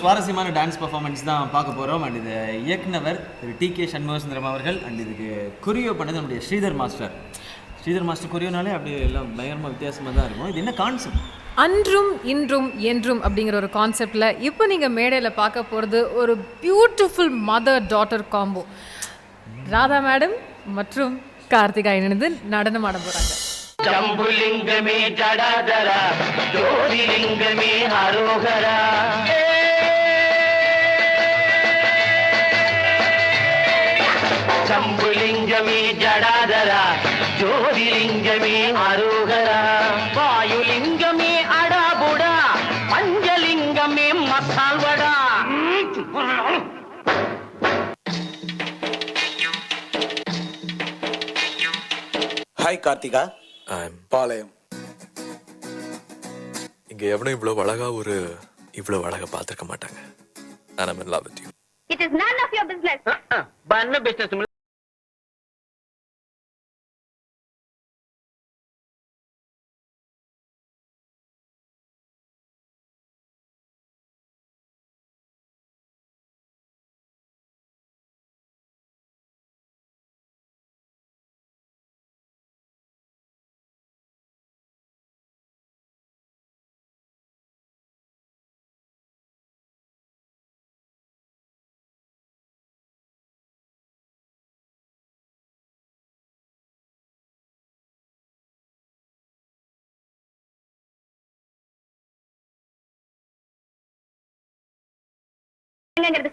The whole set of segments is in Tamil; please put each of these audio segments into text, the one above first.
சுவாரஸ்யமான டான்ஸ் பர்ஃபார்மன்ஸ் தான் பார்க்க போகிறோம். அண்ட் இது இயக்குனவர் திரு டி.கே. சண்முகசுந்தரம் அவர்கள். அண்ட் இதுக்கு கொரியோ பண்ணது நம்முடைய ஸ்ரீதர் மாஸ்டர் கொரியோனாலே அப்படி எல்லாம் பயங்கரமாக வித்தியாசமாக தான் இருக்கும். இது என்ன கான்செப்ட்? அன்றும் இன்றும் என்றும் அப்படிங்கிற ஒரு கான்செப்டில் இப்போ நீங்கள் மேடையில் பார்க்க போகிறது ஒரு beautiful mother daughter combo. Radha madam மற்றும் கார்த்திகா இணைந்து நடனம் ஆட போகிறாங்க. ஜம்புலிங்கமே ஜடாதரா, ஜோதிலிங்கமே ஹரோகரா. ஜம்புலிங்கமே ஜடாதரா, ஜோதிலிங்கமே ஹரோகரா. வாயுலிங்கமே அடாபுடா, பஞ்சலிங்கமே மசால்வடா. ஹாய் கார்த்திகா. பாளையம். இங்க எவனும் இவ்வளவு அழகா பார்த்திருக்க மாட்டாங்க. And I'm in love with you. It is none of your business. பண்ண பிசினஸ்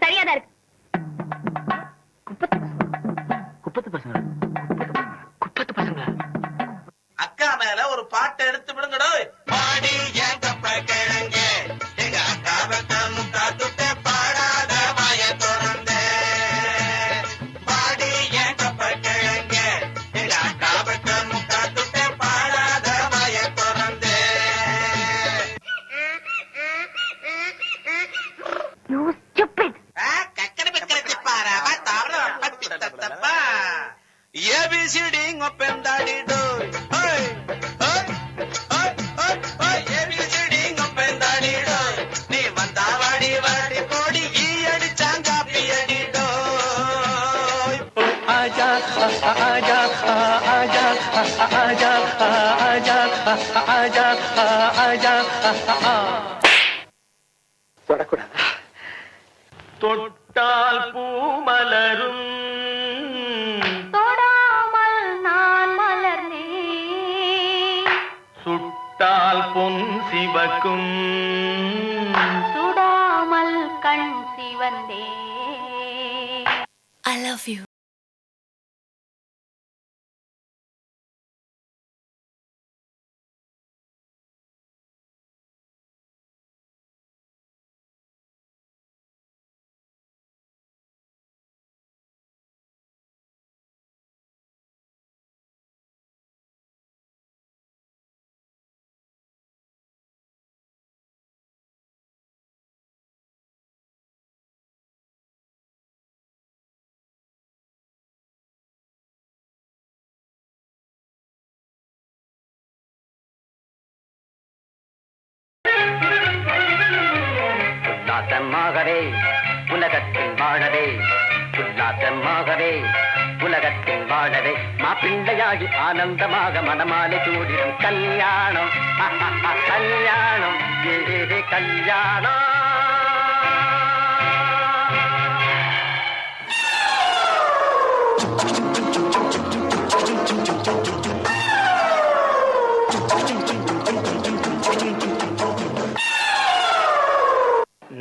சரியாதான் இருக்கு. குப்பத்து பசங்க அக்கா மேல ஒரு பாட்டை எடுத்து விடுங்கடோ. பாடி ஏன் கப்ப கிழங்க எங்க அக்காவை காத்துட்டு பாடாத வாய திறந்து. பாடி ஏன் கப்ப கிழங்க எங்க அக்காவை காத்துட்டு பாடாத வாய திறந்து. You stupid. கக்கன பக்கன பாராவா தாவர பத்தி தத்தப்பா. ABCD ngopendadi doy. ஹோய் ஹோய் ஹோய் ஹோய் ஹோய் ஏபிசிடி ngopendadi doy. நீ வந்தா வாடி வாடி போடி ஈ அடிச்சாங்க பியடி doy. ஆஜா ஆஜா ஆஜா ஆஜா ஆஜா ஆஜா ஆஜா. தொடக்கூடாதா? தொட்டால் பூமலரும், தொடாமல் நான் மலர்ந்தேன். சுட்டால் பொன் சிவக்கும், சுடாமல் கண் சிவந்தே. I love you. உல்லாசமாகவே உலகத்தில் வாழவே, உல்லாசமாகவே உலகத்தில் வாழவே, மாப்பிள்ளையாகி ஆனந்தமாக மனமாலை சூடிடும் கல்யாணம். கல்யாணம் ஏ கல்யாணம்.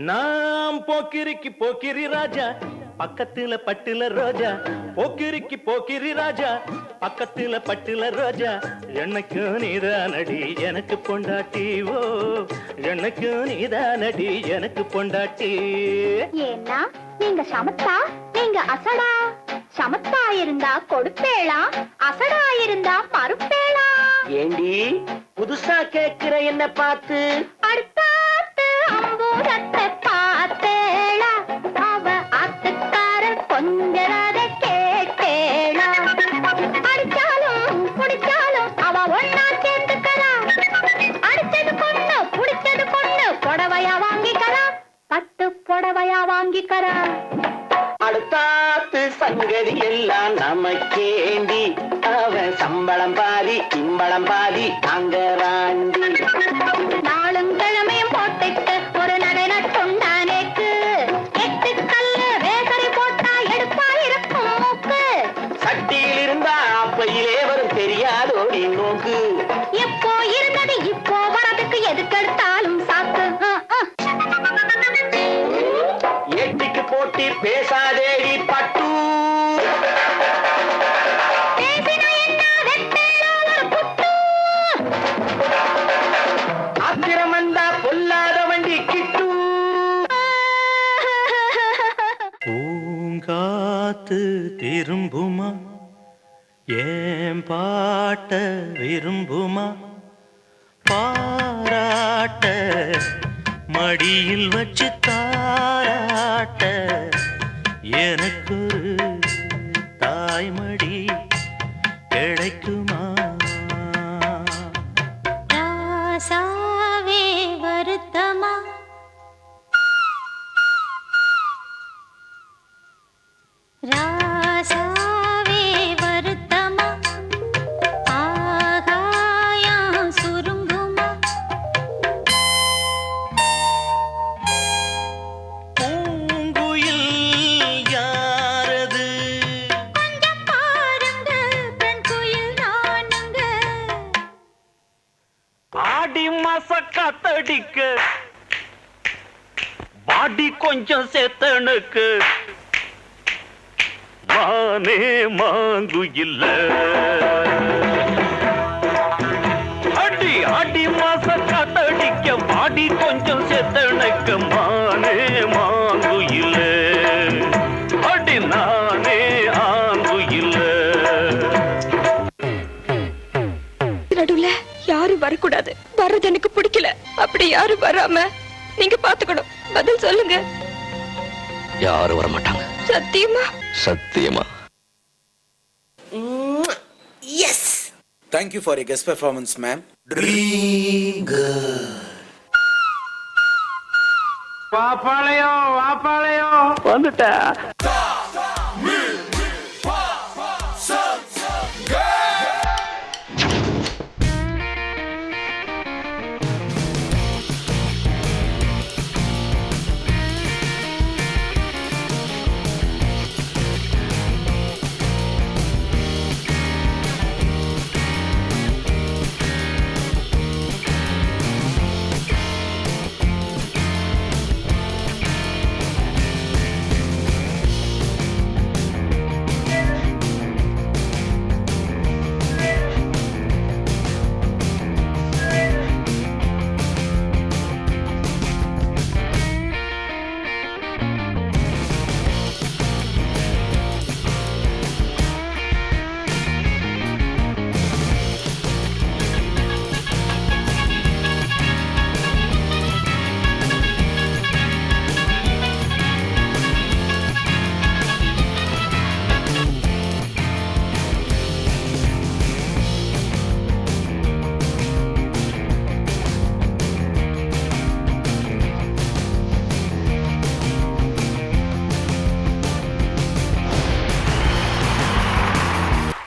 நாம் போக்கிரிக்கு போக்கிரி ராஜா, பக்கத்துல பட்டுல ரோஜா. போக்கிரிக்கு போக்கிரி ராஜா, பக்கத்துல பட்டுல ரோஜா. எனக்கு நீதானடி எனக்கு பொண்டாட்டி. ஓ எனக்கு நீதானடி எனக்கு பொண்டாட்டி. ஏன்னா நீங்க சமத்தா, நீங்க அசடா. சமத்தா இருந்தா கொடுப்பேளா, அசடா இருந்தா மறுப்பேளா. ஏண்டி புதுசா கேக்குற என்ன பார்த்து? அடுத்தாத்து அம்பூரத்தை பார்த்தேளா, அவ ஆத்துக்கார கொஞ்சரத கேட்டேளா. அடிச்சாலும் குடிச்சாலும் அவ ஒன்னா சேர்ந்துக்கலாம். அடிச்சது கொண்டு புடிச்சது கொண்டு புடவையா வாங்கிக்கலாம். பட்டு சீக்கரா. அடுத்தாத்து சங்கதி எல்லாம் நமக்கேண்டி, அவன் சம்பளம் பாதி கிம்பளம் பாதி அங்கராண்டி. நாளும் கிழமையும் போட்டுட்டு ஒரு நடை நட்டுண்டானேக்கு, 8 கல்லு வேசரை போட்டா எடுப்பா இருக்கும் மூக்கு. சட்டியில் இருந்தா அப்பையிலே வரும் தெரியாதோடி நோக்கு. எப்போ இருந்தது இப்போ வரதுக்கு எதுக்கெடுத்தாலும் சாக்கு. எட்டிக்கு போட்டி பேசாதேடி பட்டு. பேசினா என்ன வெட்டேனா ஒரு புட்டு. ஆத்திரம் வந்தா பொல்லாத வண்டி கிட்டு. பூங்காத்து திரும்புமா, ஏன் பாட்ட விரும்புமா, பாராட்ட மடியில் வச்சு தாராட்ட, எனக்கொரு தாய்மடி கிடைக்குமா? ராசாவே வருத்தமா, ராசாவே வருத்தமா, ஆகாயம் சுருங்குமா. பூங்குயில் யாரது? கொஞ்சம் பாருங்க பெண் குயில் நானுங்க. ஆடி மாச காத்தடிக்க பாடி கொஞ்சம் சேத்தனுக்கு, மானே மாங்குயில்ல. அடி ஆடி மாச காத்தடிக்க பாடி கொஞ்சம் சேத்தனுக்கு, மானே மாங்குயில்ல. அடி நானே ஆங்குயில்ல. நடுவுல யாரும் வரக்கூடாது. வர்றது எனக்கு பிடிக்கல. அப்படி யாரும் வராம நீங்க பாத்துக்கணும். பதில் சொல்லுங்க. யாரும் வர மாட்டாங்க. சத்தியமா? சத்தியமா. Thank you for your guest performance, ma'am. வாப்பாளையோ வாப்பாளையோ வந்துட்டா